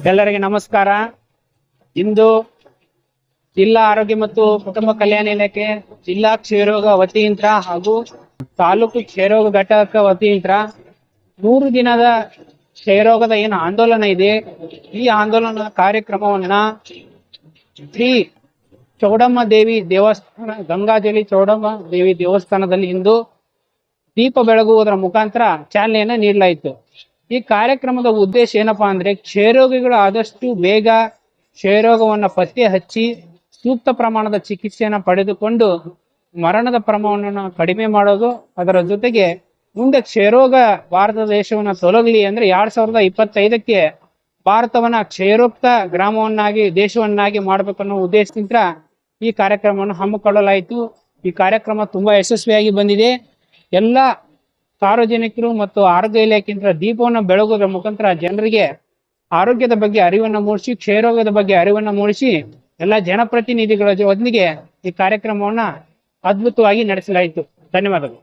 ಎಲ್ಲರಿಗೆ ನಮಸ್ಕಾರ. ಇಂದು ಜಿಲ್ಲಾ ಆರೋಗ್ಯ ಮತ್ತು ಕುಟುಂಬ ಕಲ್ಯಾಣ ಇಲಾಖೆ ಜಿಲ್ಲಾ ಕ್ಷಯರೋಗ ವತಿಯಿಂದ ಹಾಗೂ ತಾಲೂಕು ಕ್ಷಯರೋಗ ಘಟಕ ವತಿಯಿಂದ 100 ದಿನದ ಕ್ಷಯರೋಗದ ಏನು ಆಂದೋಲನ ಇದೆ, ಈ ಆಂದೋಲನ ಕಾರ್ಯಕ್ರಮವನ್ನ ಶ್ರೀ ಚೌಡಮ್ಮ ದೇವಿ ದೇವಸ್ಥಾನ, ಗಂಗಾದೇವಿ ಚೌಡಮ್ಮ ದೇವಿ ದೇವಸ್ಥಾನದಲ್ಲಿ ಇಂದು ದೀಪ ಬೆಳಗುವುದರ ಮುಖಾಂತರ ಚಾಲನೆಯನ್ನ ನೀಡಲಾಯಿತು. ಈ ಕಾರ್ಯಕ್ರಮದ ಉದ್ದೇಶ ಏನಪ್ಪಾ ಅಂದ್ರೆ, ಕ್ಷಯರೋಗಿಗಳು ಆದಷ್ಟು ಬೇಗ ಕ್ಷಯರೋಗವನ್ನ ಪತ್ತೆ ಹಚ್ಚಿ ಸೂಕ್ತ ಪ್ರಮಾಣದ ಚಿಕಿತ್ಸೆಯನ್ನ ಪಡೆದುಕೊಂಡು ಮರಣದ ಪ್ರಮಾಣವನ್ನು ಕಡಿಮೆ ಮಾಡೋದು. ಅದರ ಜೊತೆಗೆ ಮುಂದೆ ಕ್ಷಯರೋಗ ಭಾರತ ದೇಶವನ್ನ ತೊಲಗಲಿ ಅಂದ್ರೆ 2025ಕ್ಕೆ ಭಾರತವನ್ನ ಕ್ಷಯರೋಕ್ತ ಗ್ರಾಮವನ್ನಾಗಿ, ದೇಶವನ್ನಾಗಿ ಮಾಡ್ಬೇಕನ್ನೋ ಉದ್ದೇಶದಿಂದ ಈ ಕಾರ್ಯಕ್ರಮವನ್ನು ಹಮ್ಮಿಕೊಳ್ಳಲಾಯಿತು. ಈ ಕಾರ್ಯಕ್ರಮ ತುಂಬಾ ಯಶಸ್ವಿಯಾಗಿ ಬಂದಿದೆ. ಎಲ್ಲ ಸಾರ್ವಜನಿಕರು ಮತ್ತು ಆರೋಗ್ಯ ಇಲಾಖೆಯಿಂದ ದೀಪವನ್ನು ಬೆಳಗುವುದರ ಮುಖಾಂತರ ಜನರಿಗೆ ಆರೋಗ್ಯದ ಬಗ್ಗೆ ಅರಿವನ್ನು ಮೂಡಿಸಿ, ಕ್ಷಯರೋಗದ ಬಗ್ಗೆ ಅರಿವನ್ನು ಮೂಡಿಸಿ ಎಲ್ಲ ಜನಪ್ರತಿನಿಧಿಗಳ ಜೊತೆಗೆ ಈ ಕಾರ್ಯಕ್ರಮವನ್ನ ಅದ್ಭುತವಾಗಿ ನಡೆಸಲಾಯಿತು. ಧನ್ಯವಾದಗಳು.